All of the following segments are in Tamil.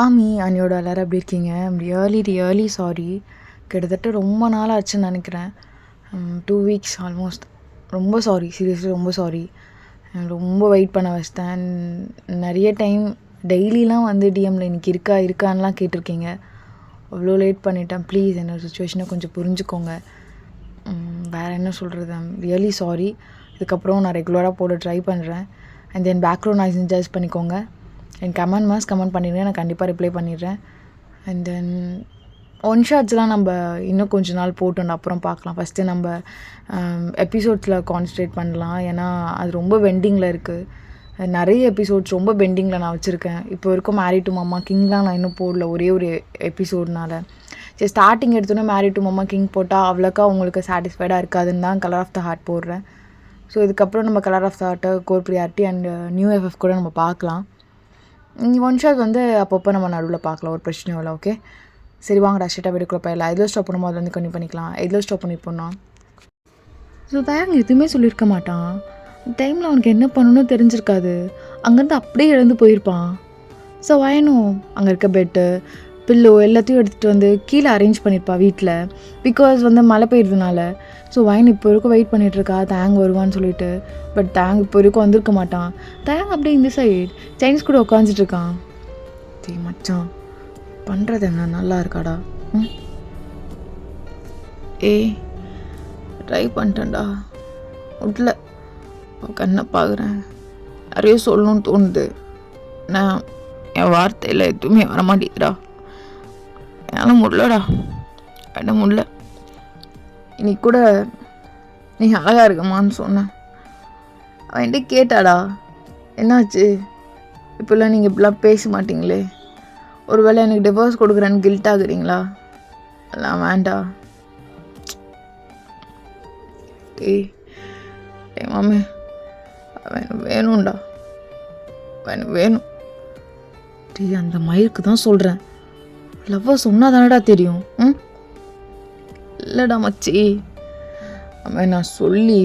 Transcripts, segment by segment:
ஆமி அண்ணியோட எல்லாரும் எப்படி இருக்கீங்க? Really sorry. கிட்டத்தட்ட ரொம்ப நாள் ஆச்சுன்னு நினைக்கிறேன். 2 வீக்ஸ் ஆல்மோஸ்ட். ரொம்ப சாரி, சீரியஸ்லி ரொம்ப சாரி. ரொம்ப வெயிட் பண்ண வச்சிட்டேன். நிறைய டைம் டெய்லிலாம் வந்து டிஎம்மில் இன்றைக்கி இருக்கான்லாம் கேட்டிருக்கீங்க. அவ்வளோ லேட் பண்ணிட்டேன். ப்ளீஸ் என்னோட சுச்சுவேஷனை கொஞ்சம் புரிஞ்சுக்கோங்க. வேறு என்ன சொல்கிறது, ரியலி சாரி. இதுக்கப்புறம் நான் ரெகுலராக போட ட்ரை பண்ணுறேன். And then background noise adjust பண்ணிக்கோங்க. என் கமெண்ட் பண்ணிடுங்க, நான் கண்டிப்பாக ரிப்ளை பண்ணிடுறேன். அண்ட் தென் ஒன் ஷாட்ஸ்லாம் நம்ம இன்னும் கொஞ்ச நாள் போட்டோம், அப்புறம் பார்க்கலாம். ஃபஸ்ட்டு நம்ம எபிசோட்ஸில் கான்சன்ட்ரேட் பண்ணலாம். ஏன்னா அது ரொம்ப பெண்டிங்கில் இருக்குது. நிறைய எபிசோட்ஸ் ரொம்ப பெண்டிங்கில் நான் வச்சுருக்கேன். இப்போ வரைக்கும் மேரிட் டு மம்மா கிங்லாம் நான் இன்னும் போடல, ஒரே ஒரு எபிசோட்னால. சரி, ஸ்டார்டிங் எடுத்தோன்னே மேரிட் டு மம்மா கிங் போட்டால் அவ்வளோக்கா உங்களுக்கு சாட்டிஸ்ஃபைடாக இருக்காதுன்னு தான் கலர் ஆஃப் த ஹார்ட் போடுறேன். ஸோ இதுக்கப்புறம் நம்ம கலர் ஆஃப் த ஹார்ட்டை core priority and new FF கூட நம்ம பார்க்கலாம். ஒன் ஷாட் வந்து அப்பப்போ நம்ம நடுவில் பார்க்கலாம், ஒரு பிரச்சனையும் இல்லை. ஓகே, சரி வாங்கடா ஸ்ட்ரெயிட்டாக வீடுக்குள்ள போயிடலாம். எதில் ஸ்டாப் பண்ணுமோ அதில் வந்து கண்டிப்பாக பண்ணிக்கலாம். எதில் ஸ்டாப் பண்ணிப்போனா ஸோ தயாங்க எதுவுமே சொல்லியிருக்க மாட்டான். டைமில் அவனுக்கு என்ன பண்ணணும்னு தெரிஞ்சிருக்காது. அங்கேருந்து அப்படியே எழுந்து போயிருப்பான். ஸோ வயனும் அங்கே இருக்க பெட்டு பில்லோ எல்லாத்தையும் எடுத்துகிட்டு வந்து கீழே அரேஞ்ச் பண்ணியிருப்பா வீட்டில். பிகாஸ் வந்து மழை பெய்யுறதுனால. ஸோ வயன் இப்போ வரைக்கும் வெயிட் பண்ணிகிட்ருக்கா தேங் வருவான்னு சொல்லிட்டு. பட் தேங் இப்போ வரைக்கும் வந்திருக்க மாட்டான். தேங் அப்படியே இந்த சைடு சைனீஸ் கூட உட்காந்துட்ருக்கான். டே மச்சான், பண்ணுறது என்ன நல்லா இருக்காடா? ஏய், ட்ரை பண்ணிட்டேன்டா, உட்ல கண்ணை பார்க்குறேன். நிறைய சொல்லணும்னு தோணுது. நான் என் வார்த்தையில் எதுவுமே வரமாட்டேங்கிறா. என்னால் முடியலடா, என்ன முடியல. இன்னைக்கு கூட நீ அழகாக இருக்கமான்னு சொன்னேன். அவன் என்கிட்ட கேட்டாடா, என்னாச்சு இப்போல்லாம் நீங்கள் இப்படிலாம் பேச மாட்டிங்களே, ஒரு வேளை எனக்கு டிவோர்ஸ் கொடுக்குறேன்னு கில்ட் ஆகுறீங்களா? எல்லாம் வேண்டாம். டேய் மாமே, அவன் வேணும்டா, அவன் வேணும். டே அந்த மயிருக்கு தான் சொல்கிறேன், லவ்வை சொன்னால் தானடா தெரியும். இல்லைடா மச்சி, அவன் நான் சொல்லி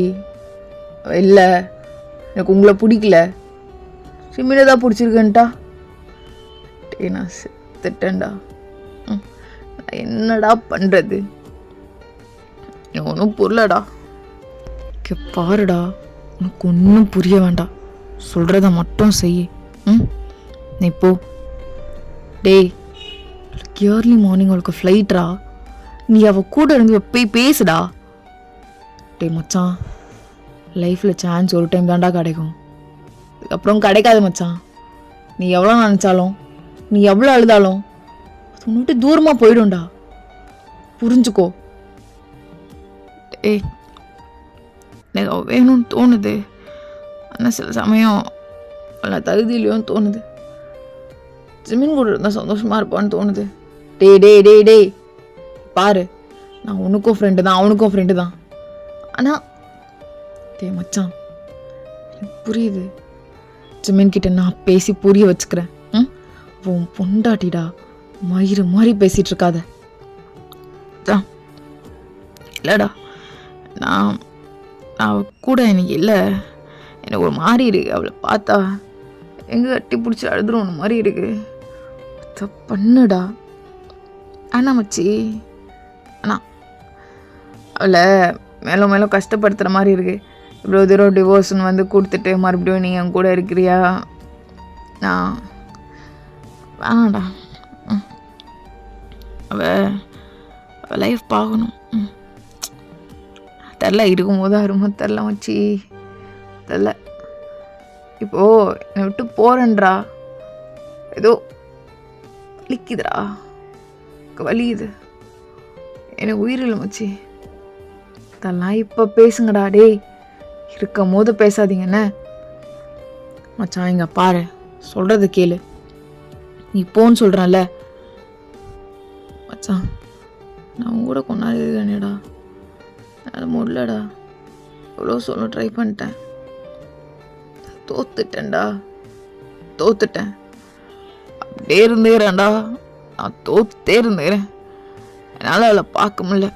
இல்லை எனக்கு உங்களை பிடிக்கல, சிம்மில தான் பிடிச்சிருக்கேன்ட்டா. டே நான் செத்துட்டேன்டா. நான் என்னடா பண்ணுறது? நீ ஒன்றும் புரியலடா. பாருடா, உனக்கு ஒன்றும் புரிய வேண்டாம், சொல்கிறத மட்டும் செய். நீ போ. டேய், ஏர்லி மார்னிங் அவளுக்கு ஃப்ளைட்ரா, நீ அவள் கூட இருந்து போய் பேசுடா. டே மச்சான், லைஃப்பில் சான்ஸ் ஒரு டைம் தான்டா கிடைக்கும், அப்புறம் கிடைக்காது மச்சான். நீ எவ்வளோ நினச்சாலும், நீ எவ்வளோ அழுதாலும் அது முன்னிட்டு தூரமாக போயிடும்டா, புரிஞ்சுக்கோ. டேய், எனக்கு அவள் வேணும்னு தோணுது, ஆனால் சில சமயம் அவளை தகுதியிலையும் தோணுது. ஜிமின் கூட இருந்தால் சந்தோஷமாக இருப்பான்னு தோணுது. டே பாரு, நான் உனக்கும் ஃப்ரெண்டு தான், அவனுக்கும் ஃப்ரெண்டு தான். ஆனால் டே மச்சான், எனக்கு புரியுது. ஜிமின் கிட்ட நான் பேசி புரிய வச்சுக்கிறேன். உன் பொண்டாட்டிடா, மயிறு மாதிரி பேசிகிட்டு இருக்காத. இல்லைடா, நான் கூட எனக்கு இல்லை, எனக்கு ஒரு மாதிரி இருக்கு. அவளை பார்த்தா எங்கே கட்டி பிடிச்சி அழுதுரும் ஒன்று மாதிரி இருக்கு. பண்ணுடா. ஆனால் மச்சி, ஆனால் அவளை மேலும் மேலும் கஷ்டப்படுத்துகிற மாதிரி இருக்கு. இவ்வளோ தூரம் டிவோர்ஸ்னு வந்து கொடுத்துட்டு மறுபடியும் நீ என் கூட இருக்கிறியா? நான் வேணாண்டா. அவள் லைஃப் பார்க்கணும். தெரில, இருக்கும்போது அருமை தெரில மச்சி, தெரில. இப்போது என்னை விட்டு போகிறேன்றா, ஏதோ வலிக்குதுடா, வலிக்குது, எனக்கு உயிரில்லை மச்சி. அதெல்லாம் இப்போ பேசுங்கடா. டேய், இருக்கும் போது பேசாதீங்கண்ணே. மச்சான் இங்கே பாரு, சொல்கிறது கேளு. நீ போன்னு சொல்கிறேன்ல மச்சான், நான் கூட கொண்டாடி இருக்கேனேடா, அது முடியலடா. எவ்வளோ சொல்ல ட்ரை பண்ணிட்டேன், தோத்துட்டேன். அப்படியே இருந்துக்கிறேன்டா, நான் தோத்துட்டே இருந்துக்கிறேன். என்னால் அவளை பார்க்க முடியல.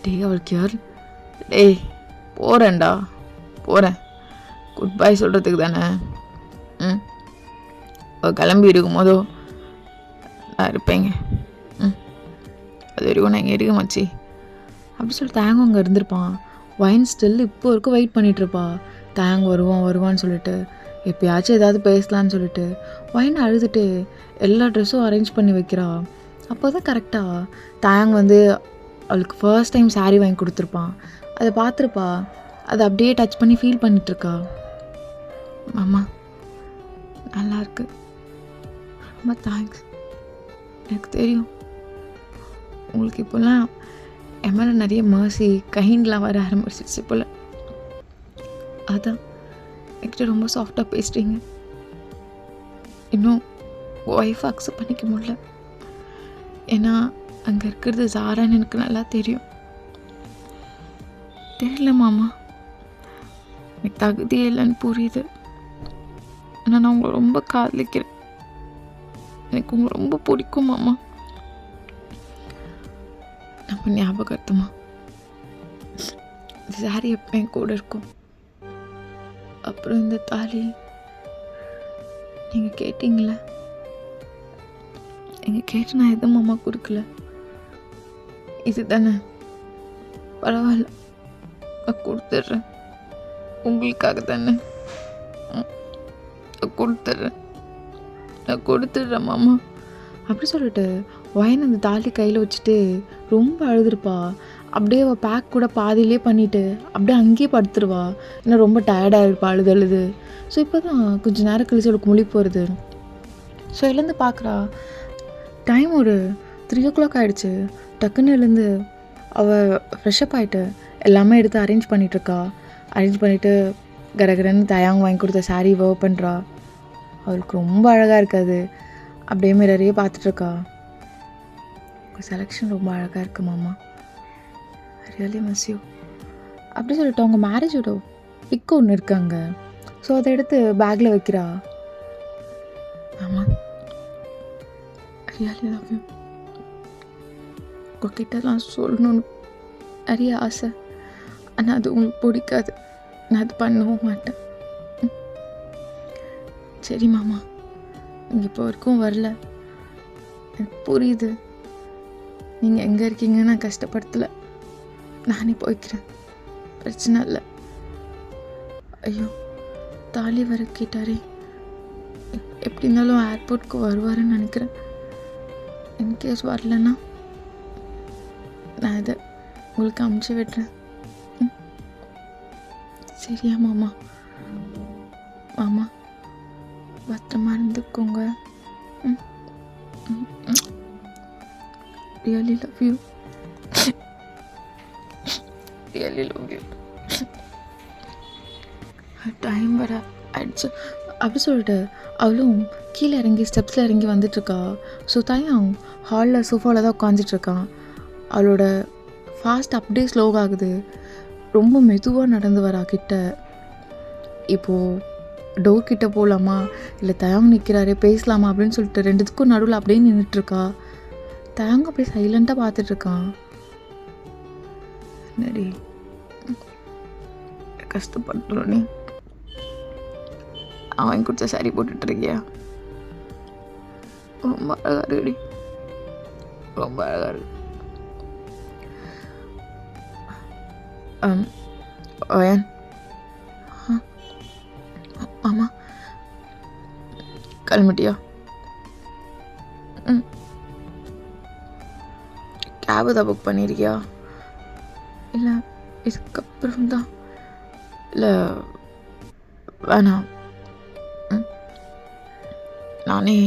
டேய், அவளுக்கு யார்? டேய், போகிறேன்டா, போகிறேன். குட் பை சொல்கிறதுக்கு தானே. கிளம்பி இருக்கும்போதோ நான் இருப்பேங்க. அது வரைக்கும் நான் இங்கே இருக்க மச்சி அப்படி சொல்லி தேங்கும் அங்கே இருந்திருப்பான். வைன் ஸ்டில் இப்போ வரைக்கும் வெயிட் பண்ணிகிட்ருப்பா. தேங் வருவான்னு சொல்லிட்டு எப்பயாச்சும் ஏதாவது பேசலான்னு சொல்லிட்டு வைன் அழுதுட்டு எல்லா ட்ரெஸ்ஸும் அரேஞ்ச் பண்ணி வைக்கிறா. அப்போ தான் கரெக்டாக தேங் அவளுக்கு ஃபர்ஸ்ட் டைம் சாரீ வாங்கி கொடுத்துருப்பான். அதை பார்த்துருப்பா. அதை அப்படியே டச் பண்ணி ஃபீல் பண்ணிகிட்ருக்கா. மாமா நல்லாயிருக்கு, ரொம்ப தேங்க்ஸ். எனக்கு தெரியும் உங்களுக்கு இப்போல்லாம் என் மேலே நிறைய மர்சி கைண்ட்லாம் வர ஆரம்பிச்சிருச்சு போல். அதான் என்கிட்ட ரொம்ப சாஃப்டாக பேசுகிறீங்க. இன்னும் ஒய்ஃப் அக்செப்ட் பண்ணிக்க முடியல. ஏன்னா அங்கே இருக்கிறது ஜாரான்னு எனக்கு நல்லா தெரியும். தெரியல மாமா, எனக்கு தகுதியே இல்லைன்னு புரியுது. ஆனால் நான் உங்களை ரொம்ப காதலிக்கிறேன். எனக்கு உங்களை ரொம்ப பிடிக்கும் மாமா. நம்ம ஞாபகத்துமா இந்த சாரி எப்போ என் கூட இருக்கும். அப்புறம் இந்த தாலி நீங்கள் கேட்டீங்கள, நீங்கள் கேட்டு நான் எதுவும் மாமா கொடுக்கல. இது தானே பரவாயில்ல, நான் கொடுத்துட்றேன். உங்களுக்காக தானே நான் கொடுத்துட்றேன் மாமா அப்படி சொல்லிட்டு ஒயின் அந்த தாலி கையில் வச்சுட்டு ரொம்ப அழுதுருப்பா. அப்படியே அவள் பேக் கூட பாதியிலே பண்ணிவிட்டு அப்படியே அங்கேயே படுத்துருவா. ஏன்னா ரொம்ப டயர்டாக இருப்பா அழுது. ஸோ இப்போ தான் கொஞ்சம் நேரம் கழிச்சு அவளுக்கு முழிப்பு வருது. ஸோ எழுந்து பார்க்குறா. டைம் ஒரு 3 o'clock ஆகிடுச்சு. டக்குன்னு எழுந்து அவள் ஃப்ரெஷ்அப் ஆகிட்டு எல்லாமே எடுத்து அரேஞ்ச் பண்ணிகிட்ருக்கா. அரேஞ்ச் பண்ணிவிட்டு கடகடன்னு தயாங்க வாங்கி கொடுத்த சாரீ வேர் பண்ணுறா. அவளுக்கு ரொம்ப அழகாக இருக்காது. அப்படியே மிரரையே பார்த்துட்ருக்கா. செலெக்ஷன் ரொம்ப அழகாக இருக்குது மாமா, ரியலி மிஸ் யூ அப்படி சொல்லிட்டு அவங்க மேரேஜோட பிக் ஒன்று இருக்காங்க. ஸோ அதை எடுத்து பேக்கில் வைக்கிறா. மாமா ரியலி லவ் யூ. உங்ககிட்ட நான் சொல்லணும்னு நிறைய ஆசை, ஆனால் அது உங்களுக்கு பிடிக்காது. நான் அது பண்ணவும் மாட்டேன். சரி மாமா, நீங்கள் இப்போ வரைக்கும் வரல, எனக்கு புரியுது. நீங்கள் எங்கே இருக்கீங்க, நான் கஷ்டப்படுத்தலை. நானே போய்க்கிறேன், பிரச்சனை இல்லை. ஐயோ தாலி வர கேட்டாரே, எப்படி இருந்தாலும் ஏர்போர்ட்க்கு வருவாருன்னு நினைக்கிறேன். இன்கேஸ் வரலன்னா நான் இதை உங்களுக்கு அமுச்சு விடுறேன். சரியா மாமா? மாமா பத்திரமா இருந்துக்கோங்க. Really love you, really love you. Time வர ஆயிடுச்சு அப்படி சொல்லிட்டு அவளும் கீழே இறங்கி ஸ்டெப்ஸில் இறங்கி வந்துட்டுருக்கா. ஸோ தயாங் ஹாலில் சோஃபாவில் தான் உட்காந்துட்ருக்கான். அவளோட ஃபாஸ்ட் அப்படியே ஸ்லோவாகுது. ரொம்ப மெதுவாக நடந்து வரா கிட்ட. இப்போது டோர் கிட்டே போகலாமா இல்லை தயாங் நிற்கிறாரே பேசலாமா அப்படின்னு சொல்லிட்டு ரெண்டுத்துக்கும் நடுவில் அப்படியே நின்றுட்டுருக்கா. தயாங் அப்படியே சைலண்ட்டாக பார்த்துட்ருக்கான். என்னடி கஷ்டப்படுறோம், நீ அவன் கொடுத்த சாரி போட்டுட்ருக்கியா? ரொம்ப அழகாக இருக்குடி, ரொம்ப அழகாக இருக்கு. ஓயன் ஆமா கிளம்பிட்டியா? கேபு தான் புக் பண்ணியிருக்கியா? இல்லை இதுக்கப்புறம் தான். இல்லை வேணாம், நானே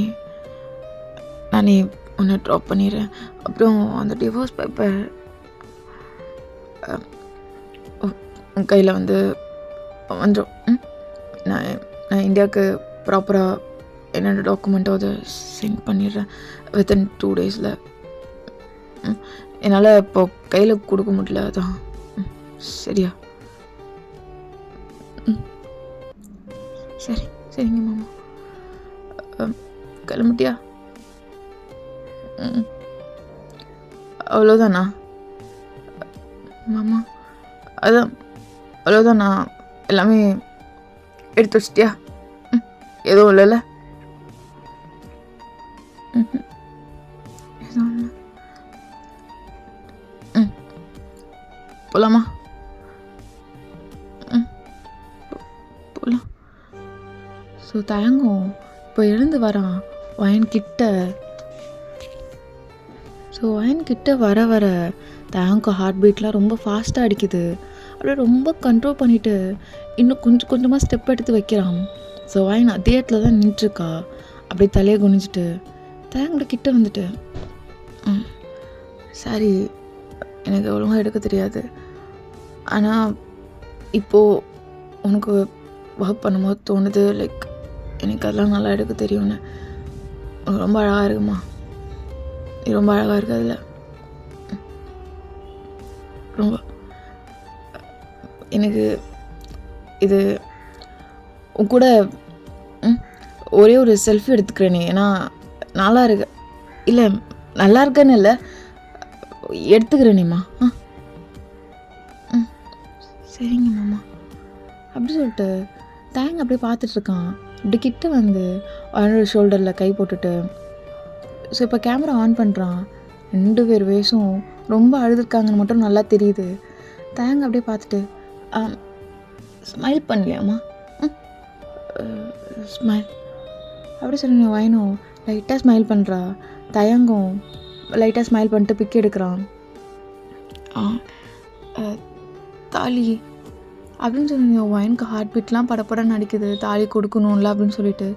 உன்னை ட்ராப் பண்ணிடுறேன். அப்புறம் அந்த டிவோர்ஸ் பேப்பர் உன் கையில் வந்துடும். நான் இந்தியாவுக்கு ப்ராப்பராக என்னென்ன டாக்குமெண்ட்டோ அதை சென்ட் பண்ணிடுறேன் வித்தின் 2 days. என்னால் இப்போ கையில் கொடுக்க முடியல, அதான். சரியா? சரிங்க மாமா. கிளம்பிட்டியா? அவ்வளோதானா மாமா? அதான் அவ்வளோதானா? எல்லாமே எடுத்து வச்சிட்டியா? எதுவும் இல்லைல்ல? போலாமா? போலாம். ஸோ தயங்கும் இப்போ எழுந்து வரான் வயன்கிட்ட. ஸோ வயன்கிட்ட வர வர தயங்கும் ஹார்ட் பீட்லாம் ரொம்ப ஃபாஸ்ட்டாக அடிக்குது. அப்படியே ரொம்ப கண்ட்ரோல் பண்ணிவிட்டு இன்னும் கொஞ்சம் கொஞ்சமாக ஸ்டெப் எடுத்து வைக்கிறான். ஸோ வயன் அதே இடத்துல தான் நின்றுருக்கா. அப்படியே தலையை குனிஞ்சிட்டு தயங்கோட கிட்ட வந்துட்டு, சாரி எனக்கு ஒழுங்காக எடுக்க தெரியாது, ஆனால் இப்போது உனக்கு ஒர்க் பண்ணும்போது தோணுது லைக் எனக்கு அதெல்லாம் நல்லா எடுக்க தெரியும்னு. உனக்கு ரொம்ப அழகாக இருக்குமா, நீ ரொம்ப அழகாக இருக்கு அதில், ரொம்ப எனக்கு இது உன் கூட ஒரே ஒரு செல்ஃபி எடுத்துக்கிறேனே, ஏன்னா நல்லா இருக்கு. இல்லை நல்லா இருக்கேன்னு இல்லை, எடுத்துக்கிறேனேம்மா. சரிங்க மாமா அப்படி சொல்லிட்டு தேங்க அப்படியே பார்த்துட்ருக்கான். இப்படி கிட்ட வந்து அவனோட ஷோல்டரில் கை போட்டுட்டு, ஸோ இப்போ கேமரா ஆன் பண்ணுறான். 2 பேர் வேஸும் ரொம்ப அழுதுருக்காங்கன்னு மட்டும் நல்லா தெரியுது. தேங்க அப்படியே பார்த்துட்டு, ஸ்மைல் பண்ணலையாம்மா? ஸ்மைல் அப்படி சொல்லி வயனும் லைட்டாக ஸ்மைல் பண்ணுறா. தயங்கும் லைட்டாக ஸ்மைல் பண்ணிட்டு பிக் எடுக்கிறான். தாலி அப்படின்னு சொல்லி வயனுக்கு ஹார்ட் பீட்லாம் படப்படன்னு நடிக்குது. தாலி கொடுக்கணும்ல அப்படின்னு சொல்லிட்டு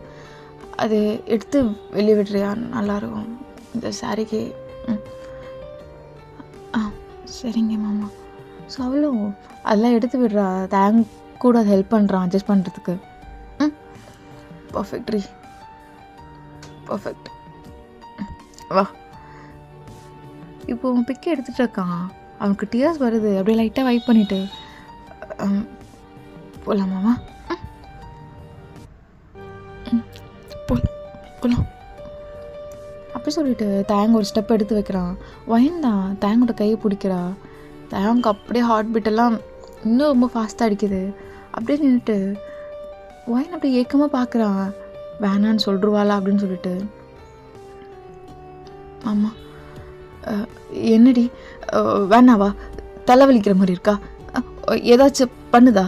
அது எடுத்து வெளியே விடுறியா, நல்லாயிருக்கும் இந்த சாரிக்கு. சரிங்க மாமா. ஸோ அவளும் அதெல்லாம் எடுத்து விடுறா. தேங்க் கூட ஹெல்ப் பண்ணுறான் அட்ஜஸ்ட் பண்ணுறதுக்கு. பர்ஃபெக்ட் ரீ, பர்ஃபெக்ட். வா. இப்போ அவன் பிக்கை எடுத்துகிட்டு இருக்கான். அவனுக்கு டியர்ஸ் வருது. அப்படியே லைட்டாக வைப் பண்ணிவிட்டு, போகலாமாவா? போகலாம் அப்படி சொல்லிட்டு தேங்க ஒரு ஸ்டெப் எடுத்து வைக்கிறான். வயன் தான் தேங்கோட கையை பிடிக்கிறா. தேங்க அப்படியே ஹார்ட் பீட்டெல்லாம் இன்னும் ரொம்ப ஃபாஸ்ட்டாக அடிக்குது. அப்படியே நின்றுட்டு வயன் அப்படியே ஏக்கமாக பார்க்குறான். வேணான்னு சொல்லிடுவாளா அப்படின்னு சொல்லிட்டு. ஆமாம். என்னடி வேணாவா? தலைவலிக்கிற மாதிரி இருக்கா? ஏதாச்சும் பண்ணுதா?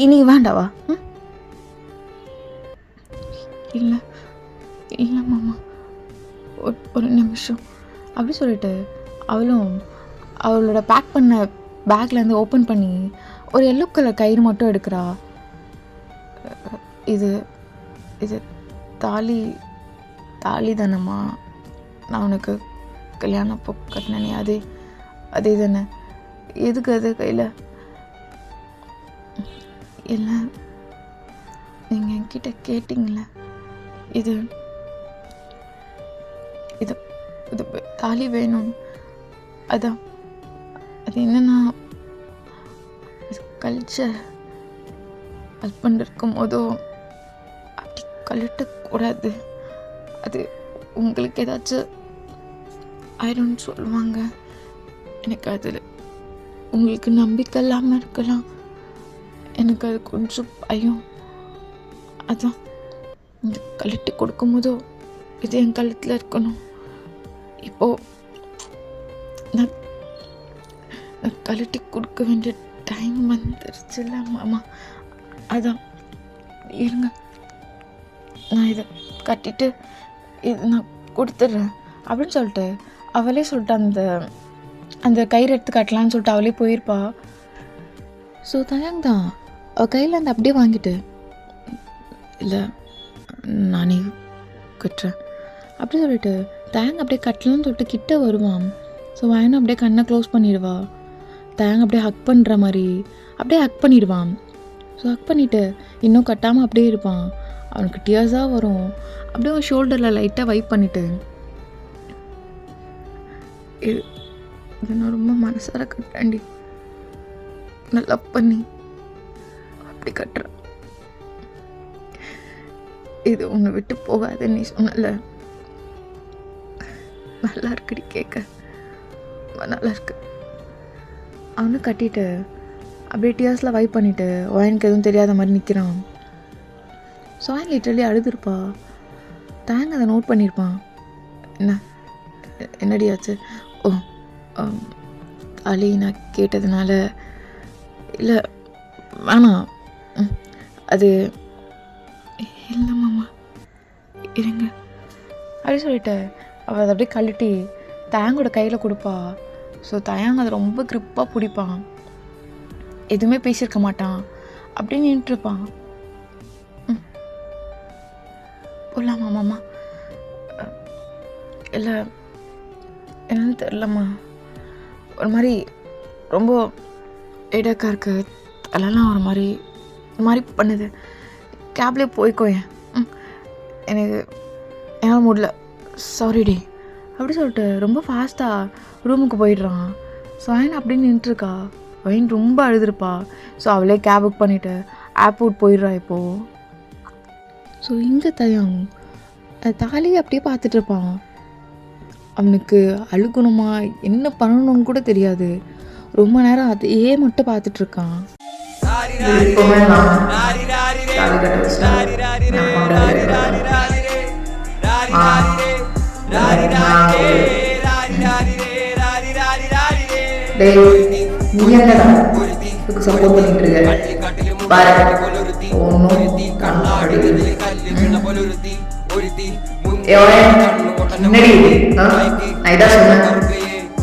இனி வேண்டாவா? இல்லை இல்லை மாமா, ஒரு நிமிஷம் அப்படி சொல்லிட்டு அவளும் அவளோட பேக் பண்ண பேக்லேருந்து ஓப்பன் பண்ணி ஒரு எல்லோ கலர் கயிறு மட்டும் எடுக்கிறா. இது இது தாலி தாலி தானம்மா? நான் உனக்கு கல்யாணம் அப்போ கட்டினே அதே அதே தானே? எதுக்கு அது கையில்? இல்லை, நீங்கள் என்கிட்ட கேட்டிங்கள, இது இது இது தாலி வேணும். அதான் அது என்னன்னா, அது கல்ச்சர். ஹஸ்பண்ட் இருக்கும் போதோ அப்படி கழட்டக்கூடாது. அது உங்களுக்கு ஏதாச்சும் ஆயிரம்னு சொல்லுவாங்க. எனக்கு அதில் உங்களுக்கு நம்பிக்கை இல்லாமல் இருக்கலாம். எனக்கு அது கொஞ்சம் பயம். அதான் இந்த கழட்டி கொடுக்கும்போதோ இது என் கழுத்தில் இருக்கணும். இப்போது நான் கழட்டி கொடுக்க வேண்டிய டைம் வந்துருச்சுல்ல மாமா. அதான் இருங்க, நான் இதை கட்டிட்டு இது நான் கொடுத்துட்றேன் அப்படின்னு சொல்லிட்டு அவளே சொல்லிட்டு அந்த கயிறு எடுத்து கட்டலான்னு சொல்லிட்டு அவளே போயிருப்பா. ஸோ தயங் தான் அவள் கையில் அந்த அப்படியே வாங்கிட்டு, இல்லை நானே கட்டுறேன் அப்படி சொல்லிட்டு தேங்க அப்படியே கட்டலான்னு சொல்லிட்டு கிட்ட வருவான். ஸோ வயனும் அப்படியே கண்ணை க்ளோஸ் பண்ணிடுவா. தேங்க அப்படியே ஹக் பண்ணுற மாதிரி அப்படியே ஹக் பண்ணிடுவான். ஸோ ஹக் பண்ணிவிட்டு இன்னும் கட்டாமல் அப்படியே இருப்பான். அவனுக்கு டியர்ஸாக வரும். அப்படியே அவன் ஷோல்டரில் லைட்டாக வைப் பண்ணிவிட்டு, இது நான் ரொம்ப மனசார கட்டாண்டி, நான் லவ் பண்ணி அப்படி கட்டுறேன். இது உன்னை விட்டு போகாதுன்னு நீ சொன்னல, நல்லா இருக்குடி கேட்க, நல்லா இருக்கு. அவனு கட்டிட்டு அப்படியே டியர்ஸில் வைப் பண்ணிவிட்டு வயனுக்கு எதுவும் தெரியாத மாதிரி நிற்கிறான். ஸோ வயன் லிட்டரலி அழுதுருப்பா. தேங்க அதை நோட் பண்ணியிருப்பான். என்ன என்னடி ஆச்சு? ஓ தாலி நான் கேட்டதுனால இல்லை வேணாம். அது இல்லை மாமா இருங்க அப்படி சொல்லிட்டு அவள் அதை அப்படியே கழட்டி தயங்கோட கையில் கொடுப்பா. ஸோ தயங்க அதை ரொம்ப க்ரிப்பாக பிடிப்பான், எதுவுமே பேசியிருக்க மாட்டான், அப்படியே நின்றுருப்பான். போகலாமா மாமா? இல்லை என்னன்னு தெரிலம்மா, ஒரு மாதிரி ரொம்ப ஏடாக்காக இருக்கு, அதெல்லாம் ஒரு மாதிரி பண்ணுது. கேப்லேயே போய்க்கோயேன், எனக்கு என்னால் முடியல, சாரி டே அப்படி சொல்லிட்டு ரொம்ப ஃபாஸ்ட்டாக ரூமுக்கு போயிடுறான். ஸோ அவன் அப்படியே நின்றுருக்கா. அவன் ரொம்ப அழுதுருப்பா. ஸோ அவளே கேப் புக் பண்ணிவிட்டு ஏர்போர்ட் போயிடுறா இப்போது. ஸோ இங்கே தயம் தாலி அப்படியே பார்த்துட்ருப்பான். அவனுக்கு அழுகணுமா என்ன பண்ணணும்னு கூட தெரியாது. ரொம்ப நேரம் அதையே மட்டும் பார்த்துட்ருக்கான்.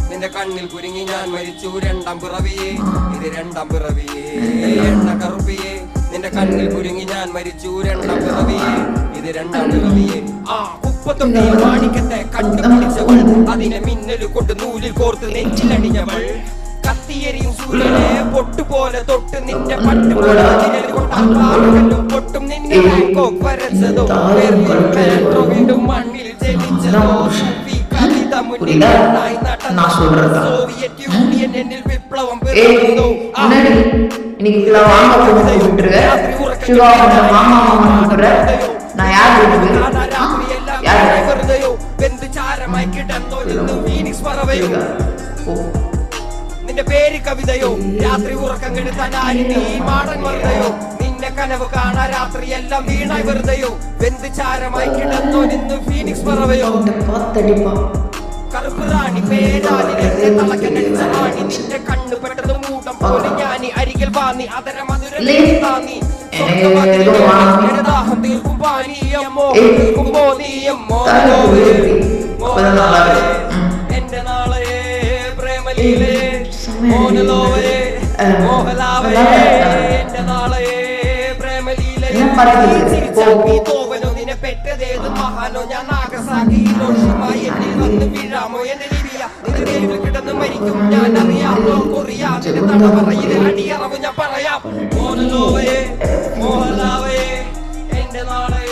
നിന്റെ കണ്ണിൽ കുരുങ്ങി ഞാൻ മരിച്ചു രണ്ടാം പിറവിയെ ഇത് രണ്ടാം പിറവിയെ എണ്ണ കറുപ്പിയെ നിന്റെ കണ്ണിൽ കുരുങ്ങി ഞാൻ മരിച്ചു രണ്ടാം പിറവിയെ ഇത് രണ്ടാം പിറവിയെ ആ കുപ്പത്തൊട്ടി മാണിക്കത്തെ കണ്ടുപിടിച്ചവൾ അതിനെ മിന്നല് കൊണ്ട് നൂലിൽ കോർത്ത് നെഞ്ചിലണിഞ്ഞവൾ കത്തിയെരിയും സൂര്യനെ പൊട്ടുപോലെ തൊട്ട് നിന്റെ പട്ടുപോലെ പൊട്ടും നിന്നെ വരച്ചതോ വീണ്ടും മണ്ണിൽ ജനിച്ചതോ நான் சொல்றதா இன்னைக்கு வாங்க விட்டுருங்க. சிவா மாமா மாமா நான் யார் നിന്റെ പേര് കവിതയോ രാത്രി ഉറക്കം കെടുത്താൻ നീ മാടൻ വെറുതെയോ നിന്നെ കനവ് കാണാ രാത്രി എല്ലാം വീണായി വെറുതെയോ വെന്ത് ചാരമായി കിടന്നോ നിന്ന് ഫീനിക്സ് പറവയോ കറുപ്പ് റാണി പേരാണി തളക്കണി നിന്റെ കണ്ണു പെട്ടത് മൂടം പോലെ ഞാനി അരികിൽ വാങ്ങി അതര മധുരനി ദാഹം തീർക്കും പാനീയമോ തീർക്കുമ്പോ നീയമ്മോ എന്റെ നാളെ പ്രേമലീലേ മോനലോവേ മോഹലാവേ എന്റെ നാളെ പ്രേമലീലേ തോവനോ നിന്നെ പെറ്റതേത് മഹാനോ ഞാൻ ആകസാക്കി ദോഷമായി എന്നിൽ വന്ന് വീഴാമോ എന്റെ ലിവിയ നിന്റെ തെരുവിൽ കിടന്ന് മരിക്കും ഞാൻ അറിയാമോ കൊറിയാതെ തടവറയിലെ അടിയറവ് ഞാൻ പറയാം മോനലോവേ മോഹലാവേ എന്റെ നാളെ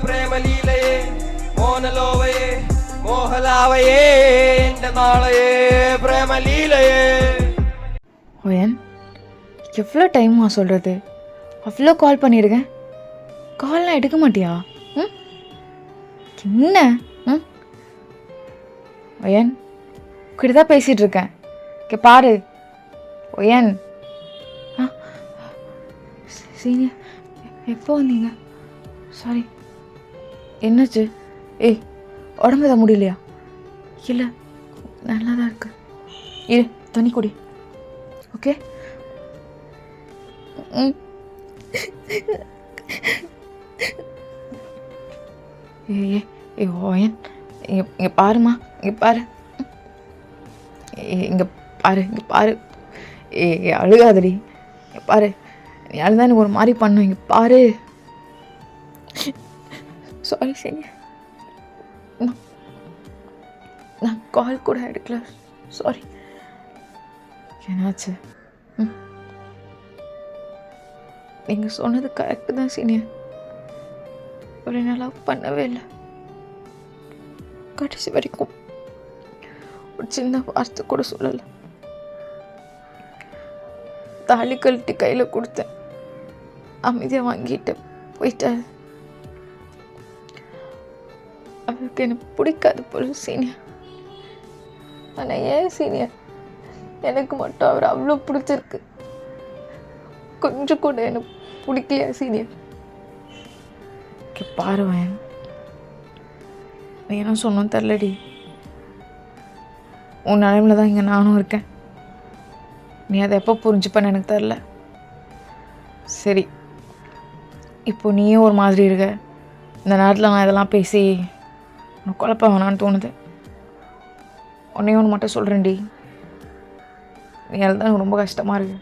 പ്രേമലീലേ മോനലോവേ മോഹലാവേ എന്റെ നാളെ പ്രേമലീലേ. ஓயன் எவ்வளோ டைமா சொல்கிறது? அவ்வளோ கால் பண்ணியிருக்கேன், கால்லாம் எடுக்க மாட்டியா? என்ன ஒயன் கிட்ட தான் பேசிகிட்டு இருக்கேன், இங்கே பாரு ஒயன். சீனியர் எப்போ வந்தீங்க? சாரி, என்னாச்சு? ஏய் உடம்பு தான் முடியலையா? இல்லை நல்லா தான் இருக்கு, இரு தண்ணி குடி. ஓகே ஏ ஓயன் இங்கே பாருமா, இங்கே பாரு, இங்கே பாரு, இங்கே பாரு. அழுகாதடி, இங்கே பாரு, நீ அழுதா எனக்கு ஒரு மாதிரி பண்ணும், இங்கே பாரு. சாரி சரி, நான் கால் கூட எடுக்கல, சாரி. என்னாச்சு? நீங்கள் சொன்னது கரெக்டு தான் சீனியர், ஒரு நாளாக பண்ணவே இல்லை. கடைசி வரைக்கும் ஒரு சின்ன வார்த்தை கூட சொல்லலை. தாலி கழட்டி கையில் கொடுத்தேன், அமைதியாக வாங்கிட்டு போயிட்டாரு. அவருக்கு எனக்கு பிடிக்காது போல சீனியர். ஆனால் ஏன் சீனியர், எனக்கு மட்டும் அவர் அவ்வளோ பிடிச்சிருக்கு, கொஞ்சம் கூட எனக்கு பிடிக்கலையா சீனியர்? பாருவேன், நீ என்ன சொன்னோன்னு தெரிலடி. உன் நிலைமையில தான் இங்கே நானும் இருக்கேன். நீ அதை எப்போ புரிஞ்சுப்பேன்னு எனக்கு தெரில. சரி, இப்போ நீயும் ஒரு மாதிரி இருக்க. இந்த நேரத்தில் நான் இதெல்லாம் பேசி உனக்கு குழப்ப வேணான்னு தோணுது. உன்னையே ஒன்று மட்டும் சொல்கிறேன்டி, நீ எழுத எனக்கு ரொம்ப கஷ்டமாக இருக்கு.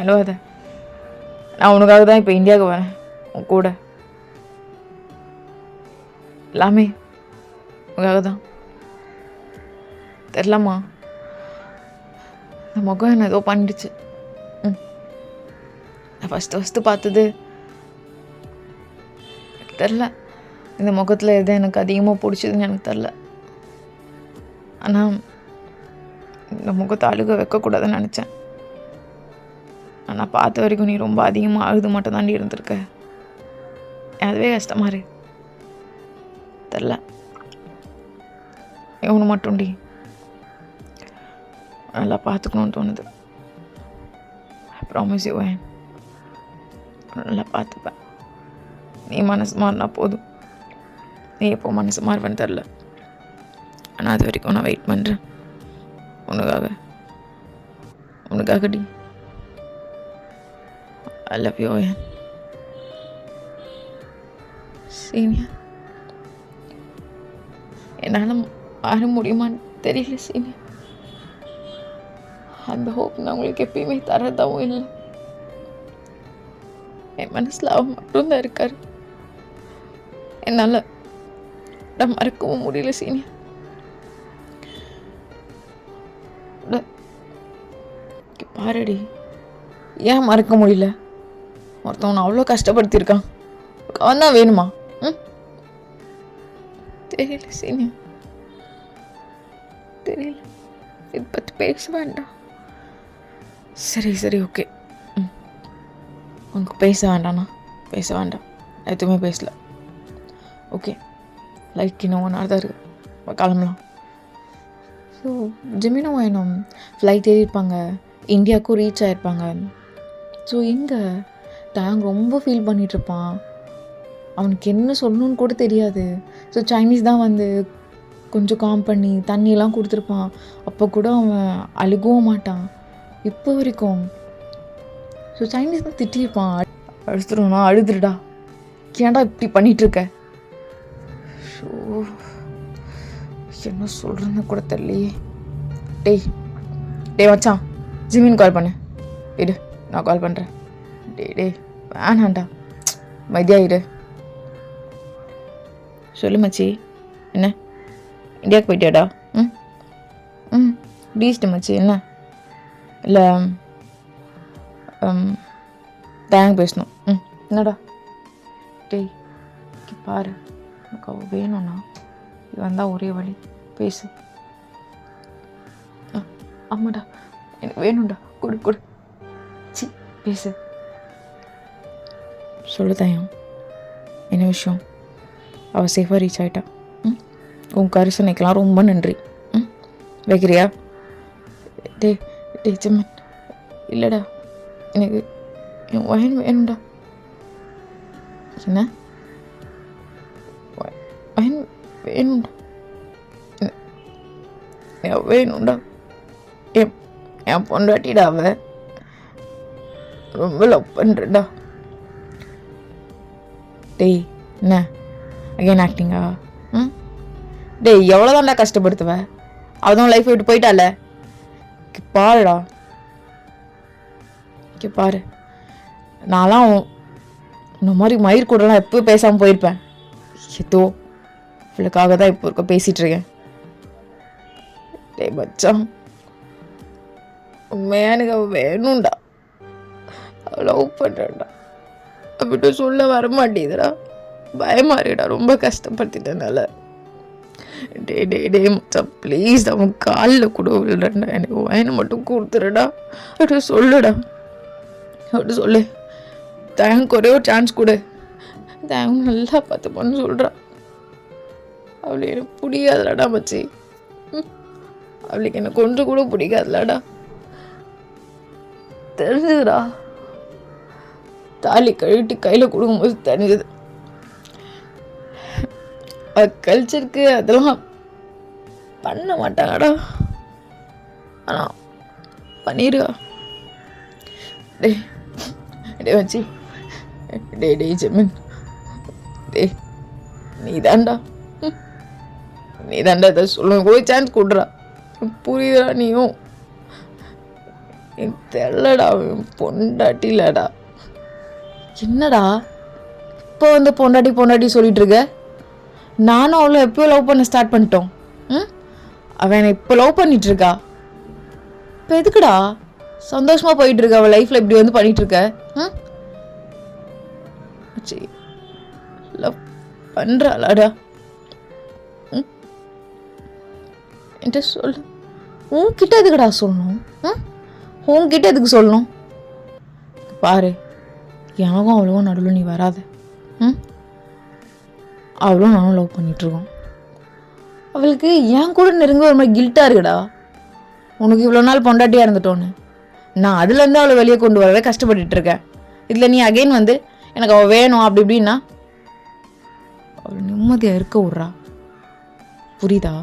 எழுவாத. நான் உனக்காக தான் இப்போ இந்தியாவுக்கு வரேன். உன் கூட எல்லாமே உனக்காக தான். தெரிலம்மா, இந்த முகம் என்ன ஏதோ பண்ணிடுச்சு. நான் ஃபஸ்ட்டு பார்த்தது எனக்கு தெரில. இந்த முகத்தில் எது எனக்கு அதிகமாக பிடிச்சதுன்னு எனக்கு தெரில. ஆனால் இந்த முகத்தை அழுக வைக்கக்கூடாதுன்னு நினச்சேன். ஆனால் பார்த்த வரைக்கும் நீ ரொம்ப அதிகமாக அழுது மட்டும் தாண்டி இருந்திருக்க. அதுவே கஷ்டமாக இருக்கு. தெரில, ஒன்று மட்டும்டி நல்லா பார்த்துக்கணுன்னு தோணுது. ஐ ப்ராமிஸ் யூ, நல்லா பார்த்துப்பேன். நீ மனசு மாறினா போதும். நீ எப்போ மனசு மாறுவேன்னு தெரில. ஆனால் அது வரைக்கும் நான் வெயிட் பண்ணுறேன் உனக்காகடி. I love you senior. என்னால் மாற முடியுமான்னு தெரியல சீனியர். அந்த ஹோப் நான் உங்களுக்கு எப்பயுமே தரதாகவும் இல்லை. என் மனசில் அவன் மட்டும்தான் இருக்கார். என்னால் மறக்கவும் முடியல சீனியர். பாருடி, ஏன் மறக்க முடியல? ஒருத்தவனை அவ்வளோ கஷ்டப்படுத்தியிருக்கான். அவன் தான் வேணுமா? தெரியல சீனியர், தெரியல. இதை பற்றி பேச வேண்டாம். சரி ஓகே. உனக்கு பேச வேண்டாண்ணா, பேச வேண்டாம். எதுவுமே பேசல. ஓகே, லைக் இன்னும் 1 hour தான் இருக்குது, கிளம்பலாம். ஸோ ஜெமினும் வேணும் ஃப்ளைட் ஏறியிருப்பாங்க, இந்தியாவுக்கும் ரீச் ஆகிருப்பாங்க. ஸோ இங்கே டேங் ரொம்ப ஃபீல் பண்ணிகிட்ருப்பான். அவனுக்கு என்ன சொல்லணுன்னு கூட தெரியாது. ஸோ சைனீஸ் தான் வந்து கொஞ்சம் காம் பண்ணி தண்ணியெல்லாம் கொடுத்துருப்பான். அப்போ கூட அவன் அழுகவும் மாட்டான் இப்போ வரைக்கும். ஸோ சைனீஸ் தான் திட்டியிருப்பான், அழுத்துருவா அழுதுடா, ஏன்டா இப்படி பண்ணிகிட்ருக்க. ஸோ என்ன சொல்கிறேன்னு கூட தெரியலையே. டேய் மச்சான், ஜிமின் கால் பண்ணு. இரு, நான் கால் பண்ணுறேன். டேய் வேணாண்டா, மைதியா இரு. சொல்லு மச்சி, என்ன இந்தியாவுக்கு போயிட்டியாடா? டீஸ்ட்டு மச்சி. என்ன இல்லை தேங்க் பேசணும். என்னடா? டேய் பாரு, எனக்கு அவள் வேணும்ண்ணா. இது வந்தால் ஒரே வழி, பேசு. ஆமாடா, எனக்கு வேணும்டா, கொடு. சி பேசு, சொல்லு தாயம். என்ன விஷயம்? அவள் சேஃபாக ரீச் ஆகிட்டா. உன் கரிசனைக்கெல்லாம் ரொம்ப நன்றி. வைக்கிறியா? டே ஜம்மன், இல்லைடா, எனக்கு என் ஒயன் வேணும்டா. என்ன ஒயன் வேணும்டா? வேணும்டா. என் பொண்டாட்டிடா, அவ ரொம்ப லவ் பண்ணுறேன்டா. டேய் என்ன அகைன் ஆக்டிங்கா? டேய் எவ்வளோதான்டா கஷ்டப்படுத்துவ? அவதான் லைஃப் விட்டு போயிட்டால. பாருடா, பாரு, நான்லாம் இந்த மாதிரி மயிர் கூடலாம் எப்போ பேசாமல் போயிருப்பேன். ஏதோ இவளுக்காக தான் இப்போ இருக்க பேசிகிட்ருக்கேன். டேய் மச்சான், உண்மையாக எனக்கு அவள் வேணும்டா, அவள் லவ் பண்ணுறேன்டா. அப்படின்ட்டு சொல்ல வரமாட்டேதுடா, பயமாறிடா, ரொம்ப கஷ்டப்படுத்திட்டனால. டே மச்சான் ப்ளீஸ், அவன் காலில் கூட விழுறேன்டா, எனக்கு வயனை மட்டும் கொடுத்துருடா. அப்படி சொல்லுடா, அப்படி சொல்லு. தேங்க் ஒரே ஒரு சான்ஸ் கொடு. தேங்க் நல்லா பார்த்துப்பான்னு சொல்கிறான். அவளுக்கு எனக்கு பிடிக்காதுலடா மச்சி. அவளுக்கு எனக்கு கொஞ்சம் கூட பிடிக்காதுலடா, தெரிஞ்சுதுடா. தாலி கழிட்டு கையில் கொடுக்கும்போது தெரிஞ்சுது. கல்ச்சருக்கு அதெல்லாம் பண்ண மாட்டாங்கடா. ஆனால் பண்ணிடுவா. டே டே வச்சு டே ஜெமின், டே நீ தாண்டா இதை சொல்லுங்க. போய் சான்ஸ் கொடுறா. புரியுதா? நீயும் தெரியலடா, பொண்டாட்டிலடா. என்னடா இப்போ வந்து பொண்டாட்டி சொல்லிட்டு இருக்க? நானும் அவளும் எப்போ லவ் பண்ண ஸ்டார்ட் பண்ணிட்டோம். அவன் என்னை இப்போ லவ் பண்ணிட்டு இருக்கா. இப்போ எதுக்குடா சந்தோஷமா போயிட்டு இருக்க? அவள் லைஃப்ல இப்படி வந்து பண்ணிட்டு இருக்க? லவ் பண்றாளாடா? என்கிட்ட சொல்லு. உன்கிட்ட எதுக்குடா சொல்லணும்? உன்கிட்ட எதுக்கு சொல்லணும்? பாரு, எனக்கும் அவ்வளோவும் நடுவில் நீ வராத. அவளும் நானும் லவ் பண்ணிகிட்ருக்கோம். அவளுக்கு என் கூட நெருங்க ஒரு மாதிரி கில்ட்டாக இருக்குடா. உனக்கு இவ்வளோ நாள் பொண்டாட்டியாக இருந்துட்டோன்னு நான் அதுலேருந்து அவளை வெளியே கொண்டு வரவே கஷ்டப்பட்டுட்ருக்கேன். இதில் நீ அகைன் வந்து எனக்கு அவள் வேணும் அப்படி இப்படின்னா அவள் நிம்மதியாக இருக்க விட்றா. புரியுதா?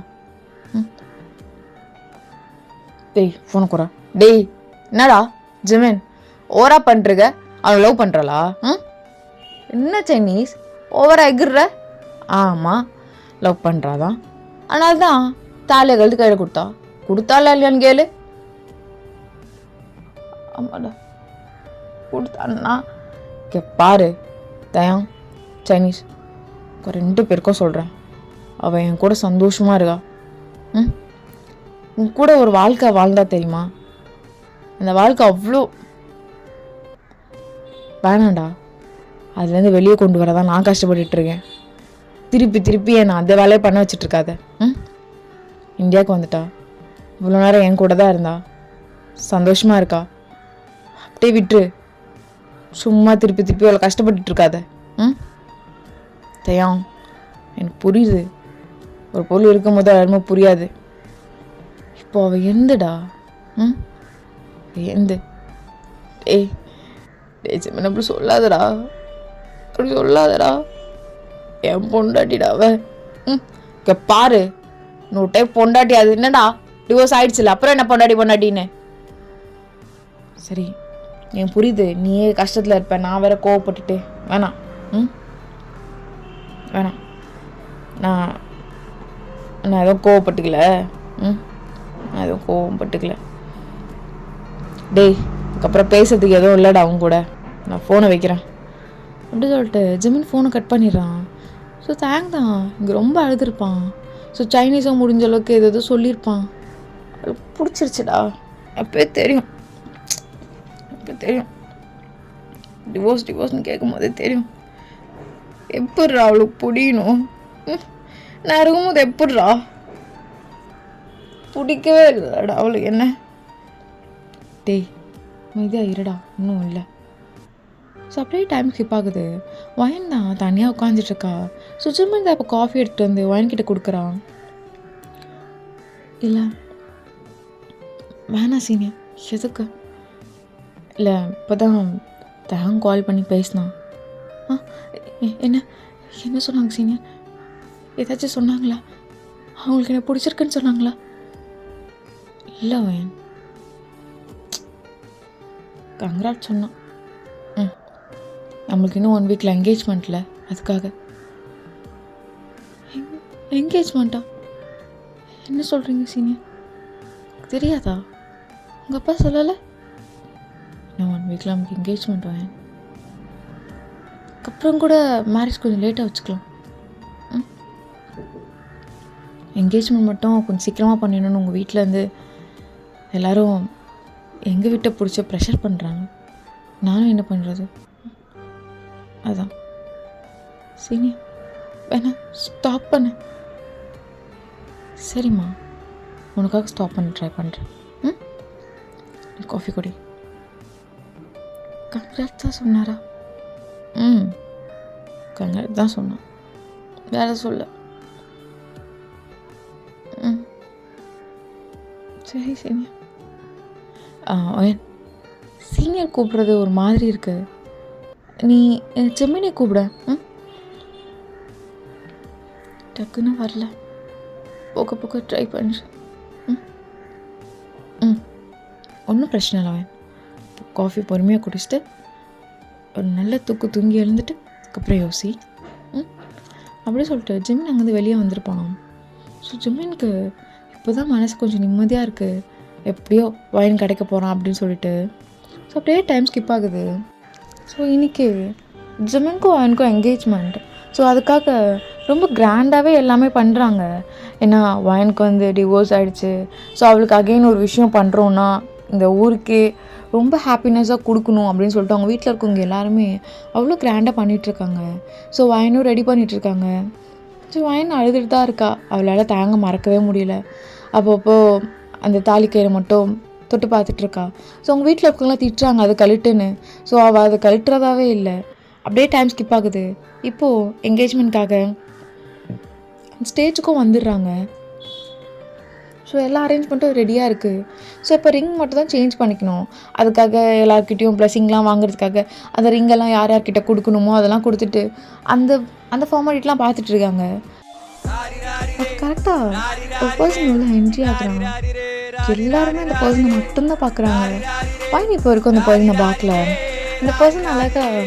டேய் ஃபோனை குறா. டேய் என்னடா ஜெமின் ஓவரா பண்ணுறங்க? அவன் லவ் பண்ணுறாளா? என்ன சைனீஸ் ஓவரா எகிர்ற? ஆமாம் லவ் பண்ணுறாதான். அதனால தான் தாலியை கழுத்து கையில் கொடுத்தாளா இல்லையான்னு கேளு. ஆமாடா கொடுத்தான்னா பாரு தயம் சைனீஸ் 2 பேருக்கும் சொல்கிறேன், அவள் என் கூட சந்தோஷமாக இருக்கா. உன் கூட ஒரு வாழ்க்கை வாழ்ந்தா தெரியுமா? அந்த வாழ்க்கை அவ்வளோ வேணாண்டா. அதுலேருந்து வெளியே கொண்டு வரதான் நான் கஷ்டப்பட்டுட்ருக்கேன். திருப்பி என்னை அந்த வேலையை பண்ண வச்சிட்ருக்காத. இந்தியாவுக்கு வந்துட்டா இவ்வளோ நேரம் என் கூட தான் இருந்தா, சந்தோஷமாக இருக்கா. அப்படியே விட்டுரு. சும்மா திருப்பி அவளை கஷ்டப்பட்டுட்ருக்காத. தயம் எனக்கு புரியுது, ஒரு பொருள் இருக்கும் போது யாருமே புரியாது. இப்போ அவள் எந்தடா? எந்த? டேய் ஜெமின் அப்படி சொல்லாதடா, என் பொண்டாட்டிடா அவ. பாரு இன்னொரு டைம் பொண்டாட்டி, அது என்னடா டிவோர்ஸ் ஆயிடுச்சுல, அப்புறம் என்ன பொண்டாட்டின்னு. சரி எனக்கு புரியுது, நீயே கஷ்டத்தில் இருப்ப, நான் வேற கோவப்பட்டுட்டு. வேணாம் வேணாம், நான் எதுவும் கோவப்பட்டுக்கல. நான் எதுவும் கோவப்பட்டுக்கல. டேய் அதுக்கப்புறம் பேசுறதுக்கு எதுவும் இல்லைடா அவங்க கூட, நான் ஃபோனை வைக்கிறேன் அப்படி சொல்லிட்டு ஜெமின் ஃபோனை கட் பண்ணிடுறான். ஸோ தேங்க் தான், இங்கே ரொம்ப அழுதுருப்பான். ஸோ சைனீஸாக முடிஞ்ச அளவுக்கு எது சொல்லியிருப்பான். அது பிடிச்சிருச்சுடா. அப்போயே தெரியும் டிவோர்ஸ்னு கேட்கும் போதே தெரியும். எப்பட்றா அவளுக்கு புரியணும்? நான் இருக்கும்போது எப்பட்றா பிடிக்கவே இல்லைடா அவளுக்கு. என்ன டேய் அமைதியாக இருடா, இன்னும் இல்லை. ஸோ அப்படியே டைம் ஸ்கிப் ஆகுது. ஒயின் தான் தனியாக உட்காந்துட்ருக்கா. ஸோ ஜெமின் தான் இப்போ காஃபி எடுத்துகிட்டு வந்து ஒயின் கிட்ட கொடுக்குறான். இல்லை வேணாம் சீனியர், எதுக்கு? இல்லை இப்போ தான் தகம் கால் பண்ணி பேசினான். என்ன சொன்னாங்க சீனியர்? ஏதாச்சும் சொன்னாங்களா? அவங்களுக்கு என்ன பிடிச்சிருக்குன்னு சொன்னாங்களா? இல்லை ஒயின், கங்க்ராட் சொன்னான். நம்மளுக்கு இன்னும் 1 வீக்கில் என்கேஜ்மெண்ட்டில், அதுக்காக. என்கேஜ்மெண்ட்டா? என்ன சொல்கிறீங்க சீனியர்? தெரியாதா? உங்கள் அப்பா சொல்லலை? இன்னும் 1 வீக்கில் நமக்கு என்கேஜ்மெண்ட் வாங்க, அதுக்கப்புறம் கூட மேரேஜ் கொஞ்சம் லேட்டாக வச்சுக்கலாம். என்கேஜ்மெண்ட் மட்டும் கொஞ்சம் சீக்கிரமாக பண்ணிடணும்னு உங்கள் வீட்டிலேருந்து எல்லோரும் எங்கள் வீட்டை பிடிச்ச ப்ரெஷர் பண்ணுறாங்க. நானும் என்ன பண்ணுறது? அதான் சீனியர் வேணா ஸ்டாப் பண்ண. சரிம்மா, உனக்காக ஸ்டாப் பண்ண ட்ரை பண்ணுறேன். காஃபி குடி. கங்க்ராட் தான் சொன்னாரா? கங்க்ராட் தான் சொன்னான், வேற சொல்ல. சரி சீனியர். சீனியர் கூப்பிட்றது ஒரு மாதிரி இருக்கு, நீ ஜெமினை கூப்பிட. டக்குன்னு வரல, போக போக ட்ரை பண்ணுறேன். ஒன்றும் பிரச்சனை இல்லை. காஃபி பொறுமையாக குடிச்சிட்டு ஒரு நல்ல தூங்கி எழுந்துட்டு அதுக்கப்புறம் யோசி. அப்படியே சொல்லிட்டு ஜிம்மின் அங்கேருந்து வெளியே வந்துருப்பானோ. ஸோ ஜிம்மினுக்கு இப்போ தான் மனசு கொஞ்சம் நிம்மதியாக இருக்குது, எப்படியோ வைன் கிடைக்க போகிறான் அப்படின்னு சொல்லிட்டு. ஸோ அப்படியே டைம் ஸ்கிப் ஆகுது. ஸோ இன்றைக்கி ஜிம்மினுக்கும் வைனுக்கும் என்கேஜ்மெண்ட். ஸோ அதுக்காக ரொம்ப கிராண்டாகவே எல்லாமே பண்ணுறாங்க. ஏன்னா வைனுக்கு வந்து டிவோர்ஸ் ஆகிடுச்சு. ஸோ அவளுக்கு அகெயின் ஒரு விஷயம் பண்ணுறோன்னா இந்த ஊருக்கே ரொம்ப ஹாப்பினஸாக கொடுக்கணும் அப்படின்னு சொல்லிட்டு அவங்க வீட்டில் இருக்கவங்க எல்லாருமே அவ்வளோ கிராண்டாக பண்ணிகிட்ருக்காங்க. ஸோ வைனும் ரெடி பண்ணிகிட்ருக்காங்க. ஸோ வைன் அழுதுட்டு தான் இருக்கா, அவளால் தாங்க மறக்கவே முடியல. அப்பப்போ அந்த தாலிக்கயிறை மட்டும் தொட்டு பார்த்துட்ருக்கா. ஸோ அவங்க வீட்டில் இருக்கவங்களாம் திட்டுறாங்க அது கழட்டுன்னு. ஸோ அவள் அதை கழட்டுறதாவே இல்லை. அப்படியே டைம் ஸ்கிப் ஆகுது. இப்போது என்கேஜ்மெண்ட்காக ஸ்டேஜுக்கும் வந்துடுறாங்க. ஸோ எல்லா அரேஞ்ச்மெண்ட்டும் ரெடியாக இருக்குது. ஸோ இப்போ ரிங் மட்டும் தான் சேஞ்ச் பண்ணிக்கணும். அதுக்காக எல்லாருக்கிட்டையும் ப்ளஸிங்லாம் வாங்குறதுக்காக அந்த ரிங்கெல்லாம் யார் யார்கிட்ட கொடுக்கணுமோ அதெல்லாம் கொடுத்துட்டு அந்த அந்த ஃபார்மாலிட்டிலாம் பார்த்துட்ருக்காங்க. கரெக்டாக ஒரு பர்சன் உள்ள என்ட்ரி ஆகுறாங்க. எல்லாருமே அந்த பர்சனை மட்டும்தான் பார்க்குறாங்க. வைன் இப்போ வரைக்கும் அந்த பர்சனை பார்க்கல. இந்த பர்சன் அழகாக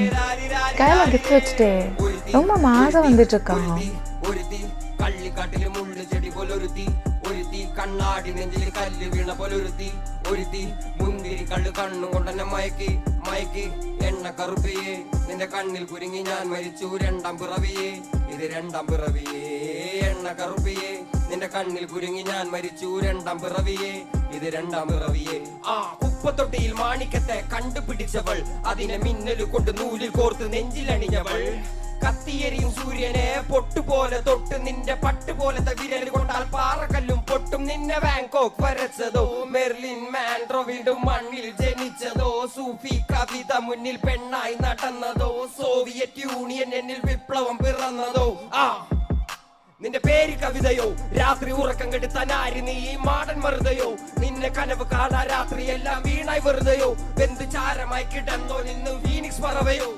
கையில் கிஃப்ட் வச்சுட்டு ரொம்ப மாதம் வந்துட்டுருக்காங்க. കണ്ണാടി നെഞ്ചിൽ കല്ല് വീണ പോലൊരുത്തി ഒരുത്തി മുന്തിരി കള്ളു കണ്ണും കൊണ്ടെന്നെ മയക്കി മയക്കി എണ്ണ കറുപ്പിയേ നിന്റെ കണ്ണിൽ കുരുങ്ങി ഞാൻ മരിച്ചു രണ്ടാം പിറവിയേ ഇത് രണ്ടാം പിറവിയേ എണ്ണ കറുപ്പിയേ നിന്റെ കണ്ണിൽ കുരുങ്ങി ഞാൻ മരിച്ചു രണ്ടാം പിറവിയേ ഇത് രണ്ടാം പിറവിയേ കുപ്പത്തൊട്ടിയിൽ മാണിക്കത്തെ കണ്ടുപിടിച്ചവൾ അതിനെ മിന്നല് കൊണ്ട് നൂലിൽ കോർത്ത് നെഞ്ചിലണിഞ്ഞവൾ കത്തിയെരിയും സൂര്യനെ പൊട്ടുപോലെ തൊട്ട് നിന്റെ പട്ടുപോലത്തെ വിരൽ കൊണ്ടാൽ പാറക്കല്ലും പൊട്ടും നിന്നെ ബാങ്കോക്ക് വരച്ചതോ മെർലിൻ മാൻഡ്രോ വീണ്ടും മണ്ണിൽ ജനിച്ചതോ സൂഫി കവിത മുന്നിൽ പെണ്ണായി നടന്നതോ സോവിയറ്റ് യൂണിയൻ എന്നിൽ വിപ്ലവം പിറന്നതോ നിന്റെ പേര് കവിതയോ രാത്രി ഉറക്കം കെടുത്താൻ ആര് നീ മാടൻ മറുതയോ നിന്നെ കനവ് കാണാ രാത്രി എല്ലാം വീണായി വെറുതെയോ വെന്ത് ചാരമായി കിടന്നോ നിന്ന് ഫീനിക്സ് പറവയോ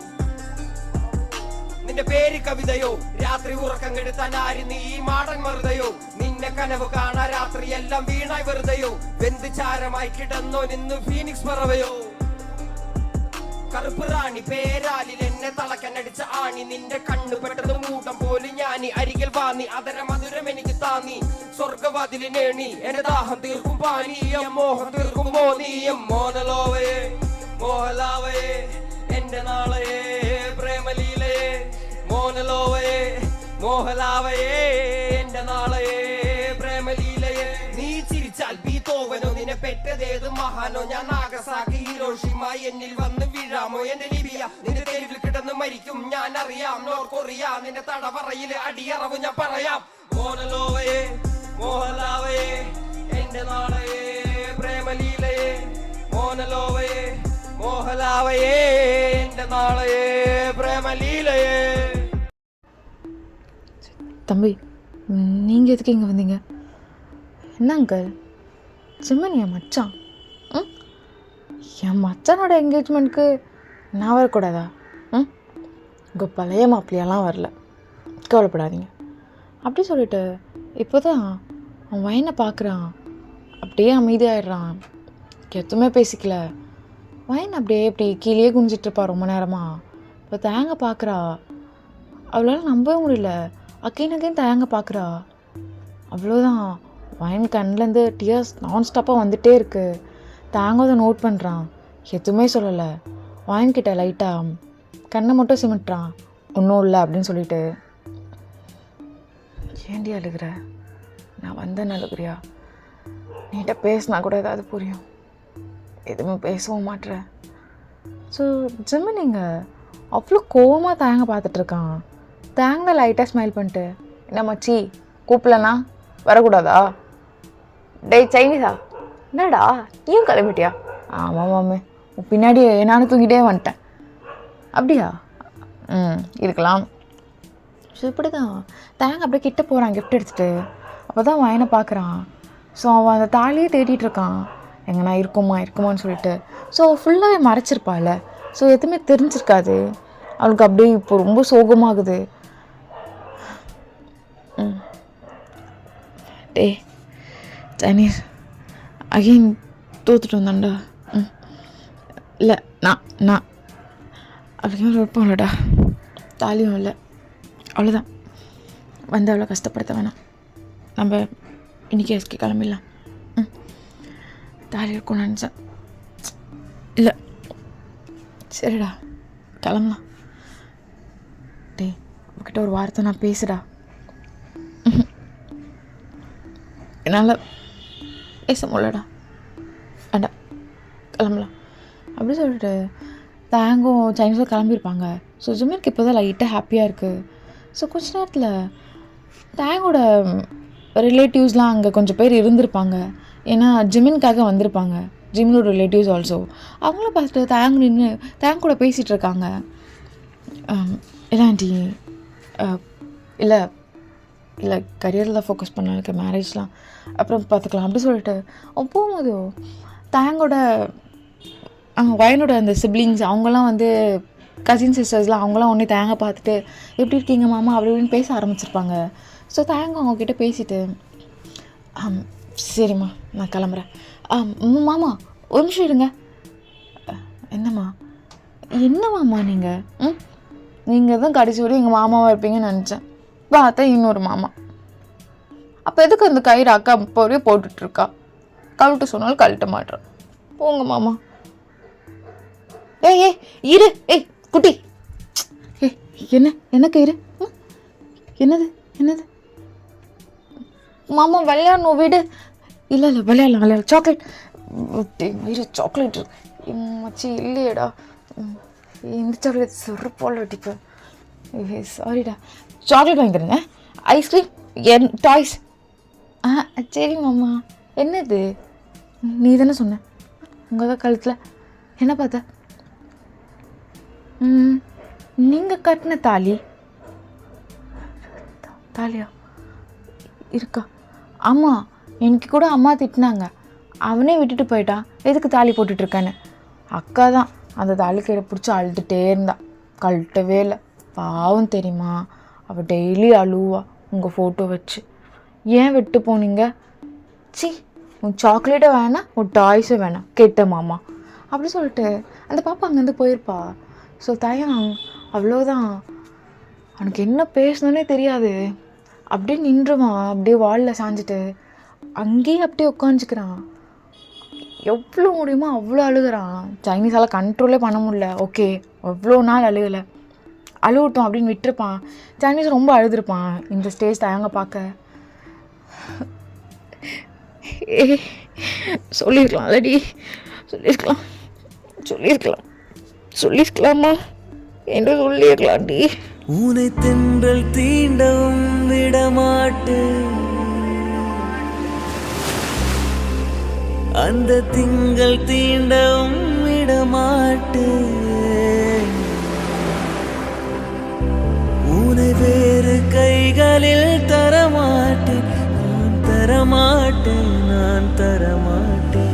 നിന്റെ പേര് കവിതയോ രാത്രി ഉറക്കം കെടുത്താൻ ആര് നീ മാടൻ മറുതയോ നിന്നെ കനവ് കാണാ രാത്രി എല്ലാം വീണായി വെറുതെയോ വെന്ത് ചാരമായി കിടന്നോ നിന്ന് ഫീനിക്സ് പറവയോ കറുപ്പ് റാണി പേരാലിൽ എന്നെ തളക്കനടിച്ച ആണി നിന്റെ കണ്ണു പെട്ടത് മൂട്ടം പോലും ഞാനി അരികിൽ വാന്നി അതര മധുരം എനിക്ക് താന്നി സ്വർഗവാതിലിനേണി എന്റെ ദാഹം തീർക്കും പാനീയം മോഹം തീർക്കും മോനീയം മോനലോവേ മോഹലാവേ എന്റെ നാളയെ പ്രേമലീലയെ മോനലോവേ മോഹലാവയെ എന്റെ നാളയെ പ്രേമലീലയെ നീ ചിരിച്ചാൽ ബീതോവനോ നിന്നെ പെറ്റതേത് മഹാനോ ഞാൻ നാഗസാക്കി ഹിരോഷിമ എന്നിൽ വന്ന് വീഴാമോ എന്റെ ലിബിയ നിന്റെ തെരുവിൽ കിടന്ന് മരിക്കും ഞാൻ അറിയാം നോർത്ത് കൊറിയ നിന്റെ തടവറയില് അടിയറവ് ഞാൻ പറയാം മോനലോവയെ മോഹലാവയെ എന്റെ നാളയെ പ്രേമലീലയെ മോനലോവയെ മോഹലാവയെ എന്റെ നാളയെ പ്രേമലീലയെ. தம்பி, நீங்கள் எதுக்கு இங்கே வந்தீங்க? என்ன அங்கிள், சிம்மன் என் மச்சான். என் மச்சானோட என்கேஜ்மெண்ட்க்கு நான் வரக்கூடாதா? உங்கள் பழைய மாப்பிள்ளையெல்லாம் வரல, கவலைப்படாதீங்க அப்படி சொல்லிட்டு இப்போ தான் அவன் வைனை பார்க்குறான். அப்படியே அமைதியாகிடுறான், எதுவுமே பேசிக்கல. வைன் அப்படியே இப்படி கீழே குனிஞ்சிட்ருப்பா ரொம்ப நேரமாக. இப்போ தேங்க பார்க்குறா, அவளால் நம்பவே முடியல. அகைன் தேங்க பார்க்குறா. அவ்வளோதான், வைன் கண்ணிலேருந்து டியர்ஸ் நான் ஸ்டாப்பாக வந்துகிட்டே இருக்குது. தேங்க அதை நோட் பண்ணுறான், எதுவுமே சொல்லலை. வைன்கிட்ட லைட்டாக கண்ணை மட்டும் சிமிட்டுறான், ஒன்றும் இல்லை அப்படின்னு சொல்லிட்டு. ஏண்டி அழுகிற? நான் வந்தேன்னு அழுகுறியா? நீட்ட பேசினா கூட ஏதாவது புரியும், எதுவுமே பேசவும் மாட்டுறேன். ஸோ ஜிம்மு நீங்கள் அவ்வளோ கோவமாக தேங்க பார்த்துட்ருக்கான். தேங்க லைட்டாக ஸ்மைல் பண்ணிட்டு, என்ன மச்சி கூப்பிடலண்ணா வரக்கூடாதா? டேய் சைனீஸா, என்னடா நீயும் கிளம்பிட்டியா? ஆமாம் மாமே, பின்னாடி நானும் தூங்கிட்டே வந்துட்டேன். அப்படியா? இருக்கலாம். ஸோ இப்படி தான் தேங்க அப்படியே கிட்ட போகிறான் கிஃப்ட் எடுத்துகிட்டு. அப்போ தான் வைனை பார்க்குறான். ஸோ அவன் அந்த தாலியே தேடிட்டுருக்கான், எங்கன்னா இருக்குமான்னு சொல்லிட்டு. ஸோ ஃபுல்லாகவே மறைச்சிருப்பாள். ஸோ எதுவுமே தெரிஞ்சிருக்காது அவளுக்கு. அப்படியே இப்போ ரொம்ப சோகமாகுது. டே சைனீஸ் அகெயின் தோத்துட்டு வந்தான்டா. இல்லை நான் அப்படிங்கிற விருப்பம் இல்லைடா, தாலியும் இல்லை, அவ்வளோதான். வந்து அவ்வளோ கஷ்டப்படுத்த வேணாம், நம்ம இன்றைக்கி எஸ்கே கிளம்பிடலாம். தாலி இருக்கும்னு நினச்சேன், இல்லை சரிடா கிளம்பலாம். டே உங்ககிட்ட ஒரு வார்த்தை நான் பேசுடா. என்னால் பேச முடியலடா, வேண்டாம் கிளம்பலாம் அப்படி சொல்லிட்டு தேங்கும் சைனீஸும் கிளம்பியிருப்பாங்க. ஸோ ஜிமினுக்கு இப்போ தான் லைட்டாக ஹாப்பியாக இருக்குது. ஸோ கொஞ்ச நேரத்தில் தேங்கோட ரிலேட்டிவ்ஸ்லாம் அங்கே கொஞ்சம் பேர் இருந்திருப்பாங்க. ஏன்னா ஜிமினுக்காக வந்திருப்பாங்க, ஜிமினோட ரிலேட்டிவ்ஸ் ஆல்சோ. அவங்கள பார்த்துட்டு தேங்க் கூட பேசிகிட்டு இருக்காங்க. இல்லை ஆண்டி, இல்லை இல்லை கரியரில் ஃபோக்கஸ் பண்ணாங்க, மேரேஜ்லாம் அப்புறம் பார்த்துக்கலாம் அப்படி சொல்லிட்டு அவன் போகும்போது தேங்கோட வயனோட அந்த சிப்ளிங்ஸ் அவங்களாம் வந்து கசின் சிஸ்டர்ஸ்லாம் அவங்களாம் ஒன்றே தேங்க பார்த்துட்டு எப்படி இருக்கீங்க மாமா அப்படி இப்படின்னு பேச ஆரம்பிச்சிருப்பாங்க. ஸோ தேங்க அவங்கக்கிட்ட பேசிட்டு சரிம்மா நான் கிளம்புறேன். மாமா ஒரு நிமிஷம் இருங்க. என்னம்மா நீங்கள் தான் கடைசி வரையும் எங்கள் மாமாவாக இருப்பீங்கன்னு நினச்சேன், பார்த்தா இன்னொரு மாமா. அப்போ எதுக்கு அந்த கயிறு அக்கா இப்போ வரையும் போட்டுட்ருக்கா? கழட்ட சொன்னாலும் கழட்ட மாட்டேன். போங்க மாமா. ஏய் இரு, குட்டி, என்ன கயிறு? என்னது மாமா விளையாடணும் வீடு. இல்லை விளையாடலாம் சாக்லேட் வயிறு சாக்லேட் மச்சி இல்லையேடா. இந்த சாக்லேட் சொல்கிற போல டிப்பேன். சாரிடா, சாக்லேட் வாங்கி தருங்க, ஐஸ்கிரீம், டாய்ஸ். சரி மாமா. என்னது நீ தானே சொன்ன உங்கள் கழுத்தில் என்ன பார்த்த? நீங்கள் கட்டின தாலியா இருக்கா? ஆமாம், எனக்கு கூட அம்மா திட்டினாங்க, அவனே விட்டுட்டு போயிட்டான், எதுக்கு தாலி போட்டுட்ருக்கான்னு. அக்கா தான் அந்த தாலி கீழே பிடிச்சி அழுதுகிட்டே இருந்தா, கழட்டவே இல்லை. பாவம் தெரியுமா, அவள் டெய்லி அழுவா உங்கள் ஃபோட்டோ வச்சு. ஏன் விட்டு போனீங்க? சி, உன் சாக்லேட்டை வேணாம், உன் டாய்ஸும் வேணாம், கேட்ட மாமா அப்படி சொல்லிட்டு அந்த பாப்பா அங்கேருந்து போயிருப்பா. ஸோ தயம் அவ்வளோதான், அவனுக்கு என்ன பேசணுன்னே தெரியாது. அப்படியே நின்றுவான், அப்படியே வாலில் சாஞ்சிட்டு அங்கேயே அப்படியே உட்காந்துக்கிறான். எவ்வளோ முடியுமோ அவ்வளோ அழுகிறான். சைனீஸால் கண்ட்ரோலே பண்ண முடியல. ஓகே அவ்வளோ நாள் அழுகட்டும் அப்படின்னு விட்டுருப்பான். சைனீஸ் ரொம்ப அழுதுருப்பான் இந்த ஸ்டேஜ் தயங்க பார்க்க. சொல்லியிருக்கலாம்லடி, சொல்லியிருக்கலாமா என்று சொல்லியிருக்கலாம்டி. உனை தென்றல் தீண்டவும் விடமாட்டு, அந்த திங்கள் தீண்டவும் விடமாட்டு, உனை வேறு கைகளில் தரமாட்டேன், நான் தரமாட்டேன்.